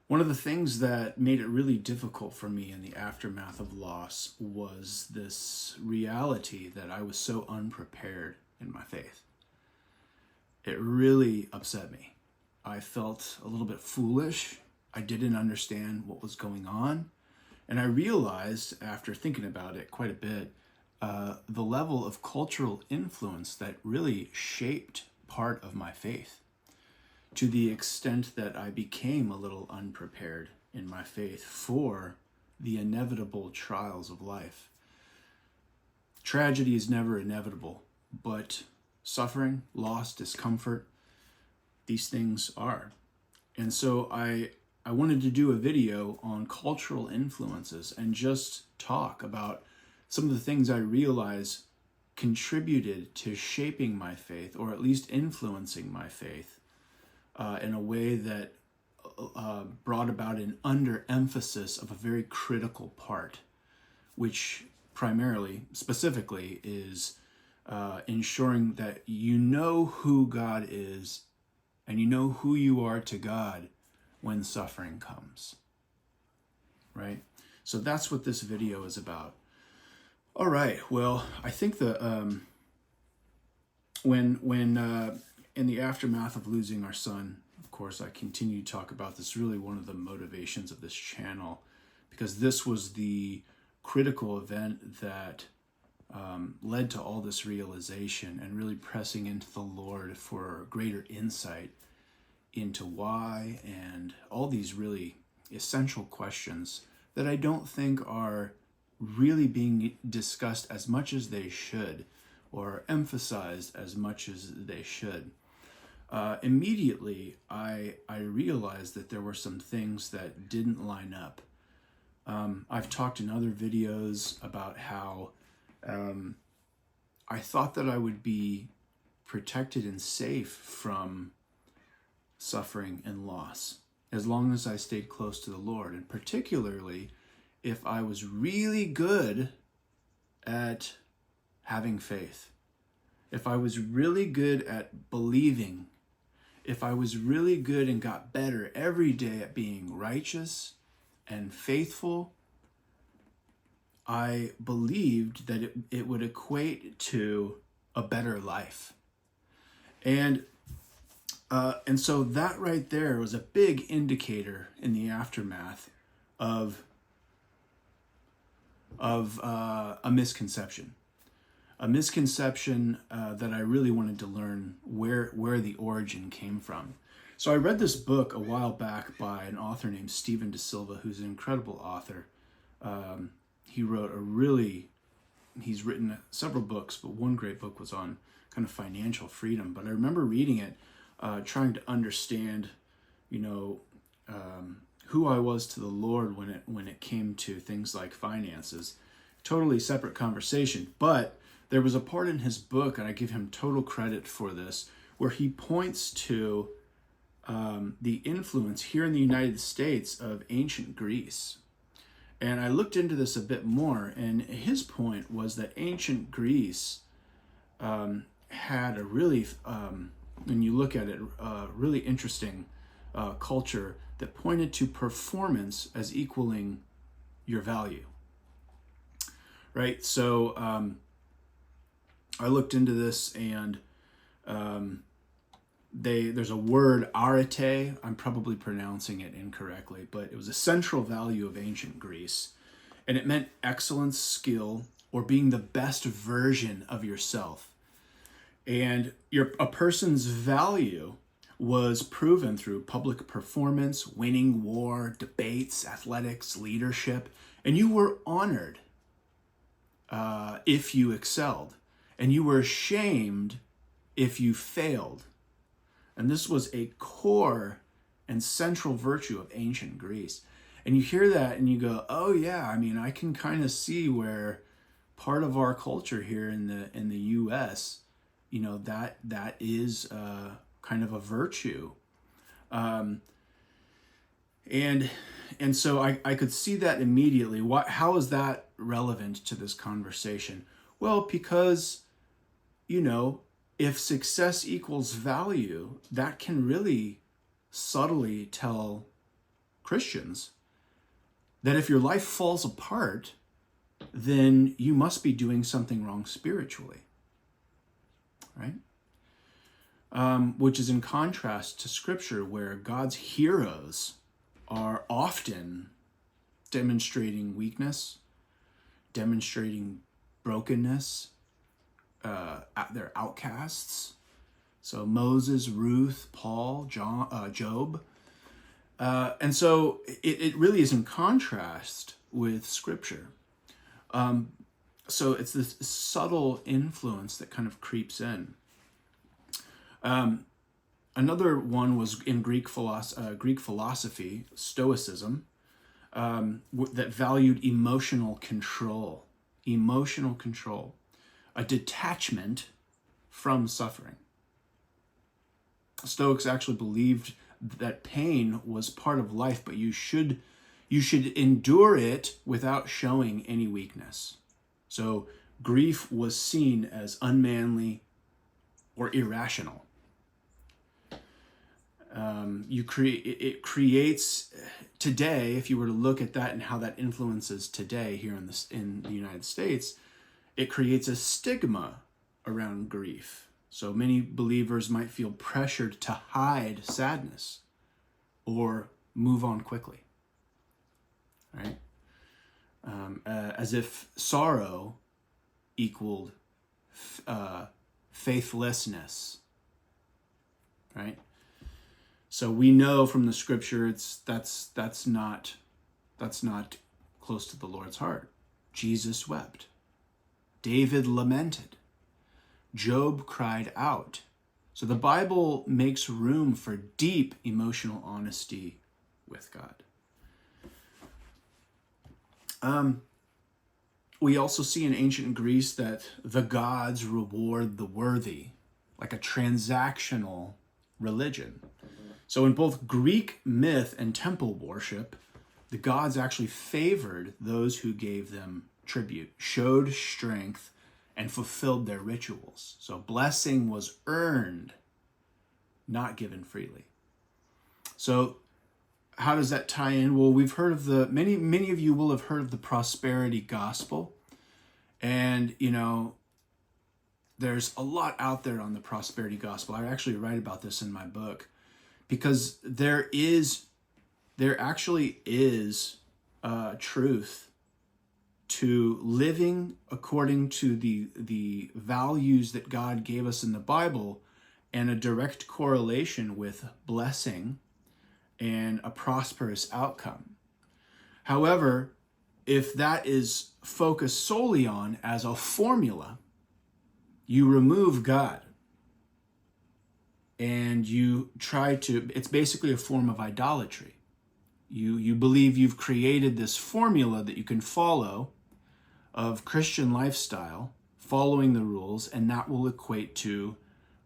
One of the things that made it really difficult for me in the aftermath of loss was this reality that I was so unprepared in my faith. It really upset me. I felt a little bit foolish. I didn't understand what was going on. And I realized, after thinking about it quite a bit, the level of cultural influence that really shaped part of my faith, to the extent that I became a little unprepared in my faith for the inevitable trials of life. Tragedy is never inevitable, but suffering, loss, discomfort, these things are. And so I wanted to do a video on cultural influences and just talk about some of the things I realize contributed to shaping my faith, or at least influencing my faith, in a way that brought about an underemphasis of a very critical part, which primarily, specifically, is ensuring that you know who God is and you know who you are to God when suffering comes, right? So that's what this video is about. All right, well, I think that when in the aftermath of losing our son, of course, I continue to talk about this, really one of the motivations of this channel, because this was the critical event that led to all this realization and really pressing into the Lord for greater insight into why, and all these really essential questions that I don't think are really being discussed as much as they should, or emphasized as much as they should. Immediately, I realized that there were some things that didn't line up. I've talked in other videos about how I thought that I would be protected and safe from suffering and loss as long as I stayed close to the Lord, and particularly if I was really good at having faith, if I was really good at believing, if I was really good and got better every day at being righteous and faithful, I believed that it would equate to a better life. And so that right there was a big indicator in the aftermath of a misconception. A misconception that I really wanted to learn where the origin came from. So I read this book a while back by an author named Stephen De Silva, who's an incredible author. He's written several books, but one great book was on kind of financial freedom. But I remember reading it, trying to understand, who I was to the Lord when it came to things like finances. Totally separate conversation, but there was a part in his book, and I give him total credit for this, where he points to the influence here in the United States of ancient Greece. And I looked into this a bit more, and his point was that ancient Greece had a really, when you look at it, really interesting culture that pointed to performance as equaling your value. Right? So I looked into this, and there's a word, arete, I'm probably pronouncing it incorrectly, but it was a central value of ancient Greece, and it meant excellence, skill, or being the best version of yourself. And a person's value was proven through public performance, winning war, debates, athletics, leadership, and you were honored if you excelled, and you were ashamed if you failed. And this was a core and central virtue of ancient Greece. And you hear that and you go, oh yeah, I mean, I can kind of see where part of our culture here in the US, that is kind of a virtue. And so I could see that immediately. How is that relevant to this conversation? Well, because, if success equals value, that can really subtly tell Christians, that if your life falls apart, then you must be doing something wrong spiritually, right? Which is in contrast to Scripture, where God's heroes are often demonstrating weakness, demonstrating brokenness. They're outcasts. So Moses, Ruth, Paul, Job. And so it really is in contrast with Scripture. So it's this subtle influence that kind of creeps in. Another one was in Greek philosophy, Stoicism, that valued emotional control, a detachment from suffering. Stoics actually believed that pain was part of life, but you should endure it without showing any weakness. So grief was seen as unmanly or irrational. It creates today, if you were to look at that and how that influences today here in the United States, it creates a stigma around grief. So many believers might feel pressured to hide sadness or move on quickly, right? As if sorrow equaled faithlessness, right? So we know from the Scripture that's not close to the Lord's heart. Jesus wept. David lamented. Job cried out. So the Bible makes room for deep emotional honesty with God. We also see in ancient Greece that the gods reward the worthy, like a transactional religion. So in both Greek myth and temple worship, the gods actually favored those who gave them tribute, showed strength, and fulfilled their rituals. So blessing was earned, not given freely. So how does that tie in? Well, we've heard of many of you will have heard of the prosperity gospel. And, there's a lot out there on the prosperity gospel. I actually write about this in my book, because there actually is truth to living according to the values that God gave us in the Bible, and a direct correlation with blessing and a prosperous outcome. However, if that is focused solely on as a formula, you remove God and you try to, it's basically a form of idolatry. You believe you've created this formula that you can follow of Christian lifestyle, following the rules, and that will equate to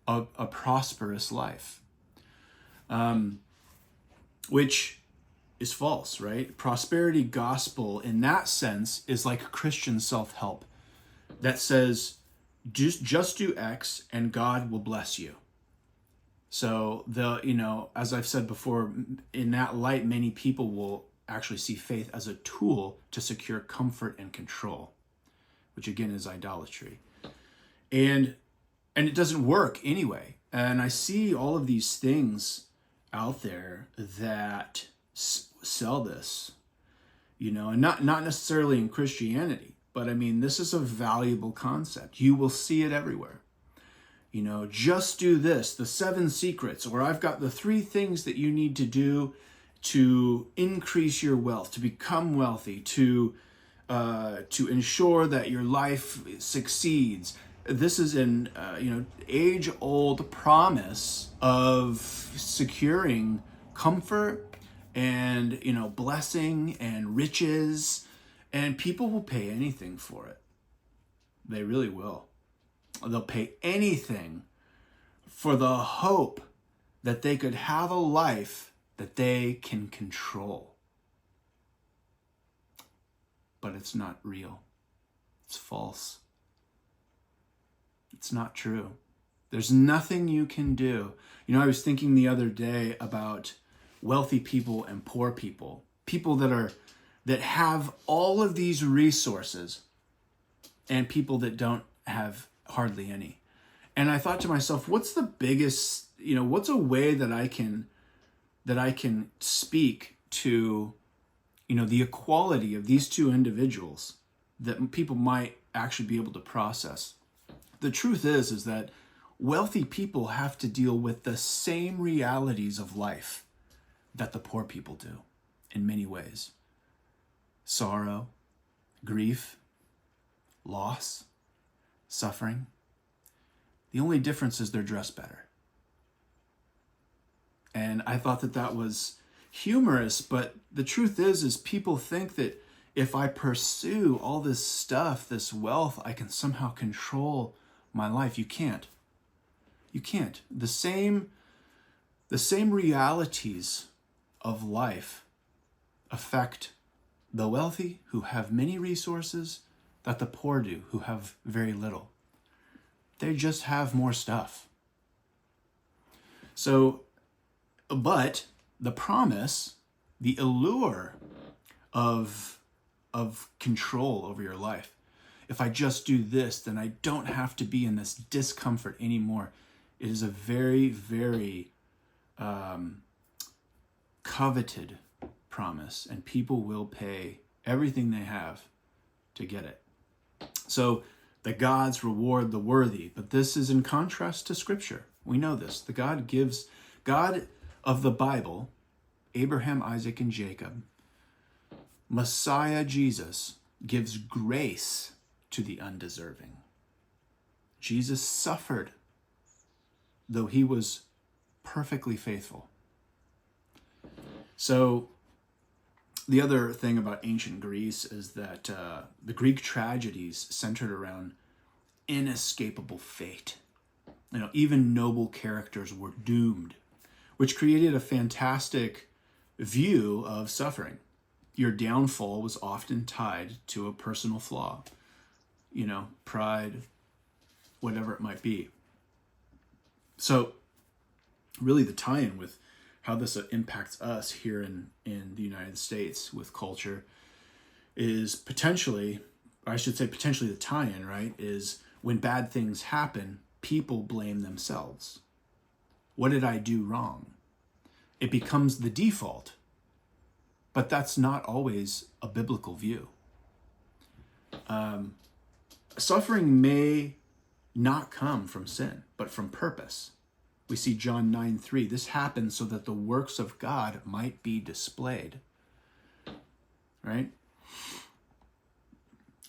a prosperous life, which is false, right? Prosperity gospel in that sense is like Christian self-help that says, just do X and God will bless you. So as I've said before, in that light, many people will actually see faith as a tool to secure comfort and control, which again is idolatry. And it doesn't work anyway. And I see all of these things out there that sell this, and not necessarily in Christianity, but I mean, this is a valuable concept. You will see it everywhere. Just do this, the 7 secrets, or I've got the 3 things that you need to do to increase your wealth, to become wealthy, to ensure that your life succeeds. This is an age-old promise of securing comfort and blessing and riches, and people will pay anything for it. They really will. They'll pay anything for the hope that they could have a life that they can control. But it's not real. It's false. It's not true. There's nothing you can do. I was thinking the other day about wealthy people and poor people, people that have all of these resources, and people that don't have hardly any. And I thought to myself, what's the biggest, what's a way that I can speak to, the equality of these two individuals that people might actually be able to process? The truth is that wealthy people have to deal with the same realities of life that the poor people do in many ways. Sorrow, grief, loss, suffering. The only difference is they're dressed better. And I thought that was humorous, but the truth is people think that if I pursue all this stuff, this wealth, I can somehow control my life. You can't. You can't. The same realities of life affect the wealthy who have many resources that the poor do who have very little. They just have more stuff. So, but the promise, the allure of control over your life, if I just do this, then I don't have to be in this discomfort anymore. It is a very, very coveted promise, and people will pay everything they have to get it. So the gods reward the worthy, but this is in contrast to Scripture. We know this. The God of the Bible, Abraham, Isaac, and Jacob, Messiah Jesus, gives grace to the undeserving. Jesus suffered, though he was perfectly faithful. So the other thing about ancient Greece is that the Greek tragedies centered around inescapable fate. Even noble characters were doomed, which created a fantastic view of suffering. Your downfall was often tied to a personal flaw, pride, whatever it might be. So really the tie-in with how this impacts us here in the United States with culture is potentially the tie-in, right, is when bad things happen, people blame themselves. What did I do wrong? It becomes the default, but that's not always a biblical view. Suffering may not come from sin, but from purpose. We see John 9:3. This happened so that the works of God might be displayed. Right?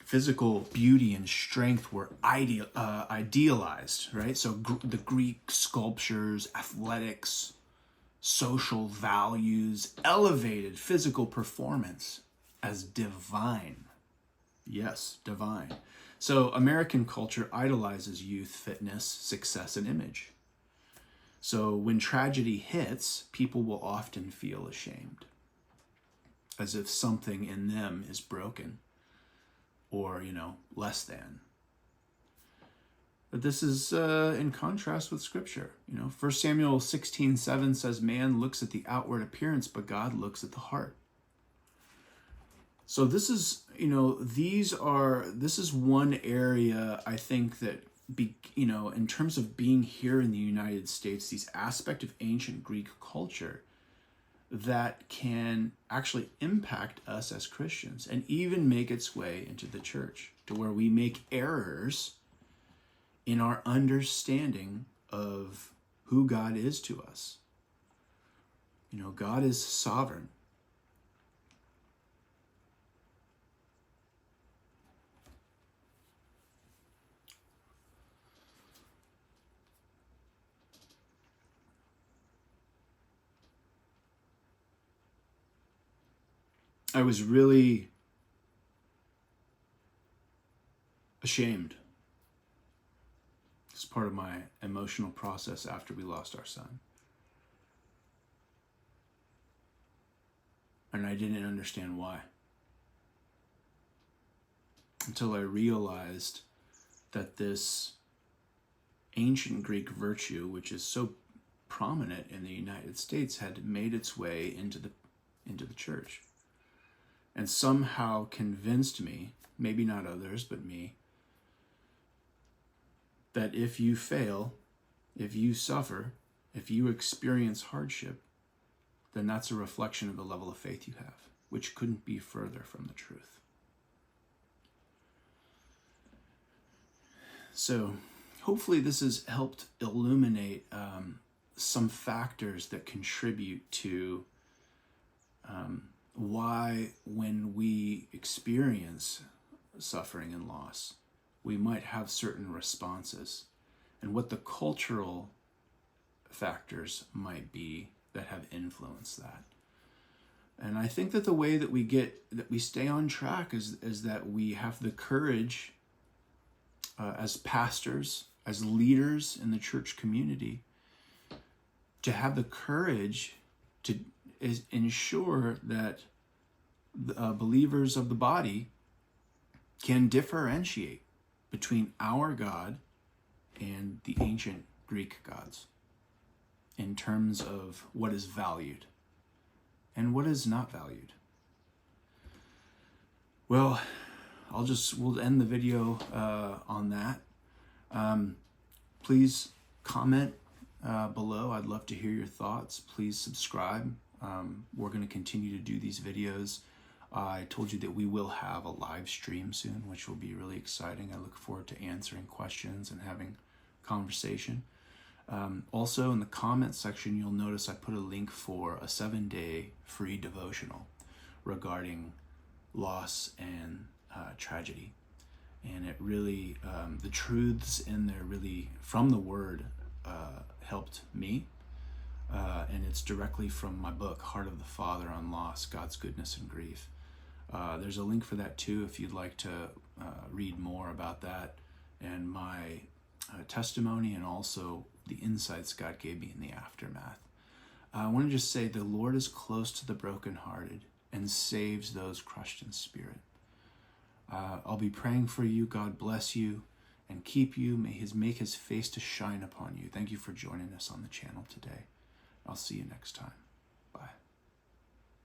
Physical beauty and strength were idealized, right? So the Greek sculptures, athletics, social values elevated physical performance as divine. Yes, divine. So American culture idolizes youth, fitness, success, and image. So when tragedy hits, people will often feel ashamed, as if something in them is broken or, less than. But this is in contrast with Scripture. 1 Samuel 16:7 says, man looks at the outward appearance, but God looks at the heart. So this is, this is one area I think that, in terms of being here in the United States, these aspects of ancient Greek culture that can actually impact us as Christians and even make its way into the church, to where we make errors in our understanding of who God is to us. God is sovereign. I was really ashamed. It's part of my emotional process after we lost our son. And I didn't understand why. Until I realized that this ancient Greek virtue, which is so prominent in the United States had made its way into the church, and somehow convinced me, maybe not others, but me, that if you fail, if you suffer, if you experience hardship, then that's a reflection of the level of faith you have, which couldn't be further from the truth. So hopefully this has helped illuminate some factors that contribute to why, when we experience suffering and loss, we might have certain responses, and what the cultural factors might be that have influenced that. And I think that the way that we stay on track is that we have the courage as pastors, as leaders in the church community, to have the courage to ensure that believers of the body can differentiate between our God and the ancient Greek gods in terms of what is valued and what is not valued. Well, we'll end the video on that. Please comment below. I'd love to hear your thoughts. Please subscribe. We're going to continue to do these videos. I told you that we will have a live stream soon, which will be really exciting. I look forward to answering questions and having conversation. Also, in the comments section, you'll notice I put a link for a 7-day free devotional regarding loss and tragedy. And it really, the truths in there really, from the Word, helped me. And it's directly from my book, Heart of the Father on Loss, God's Goodness and Grief. There's a link for that too if you'd like to read more about that and my testimony, and also the insights God gave me in the aftermath. I want to just say the Lord is close to the brokenhearted and saves those crushed in spirit. I'll be praying for you. God bless you and keep you. May He make His face to shine upon you. Thank you for joining us on the channel today. I'll see you next time.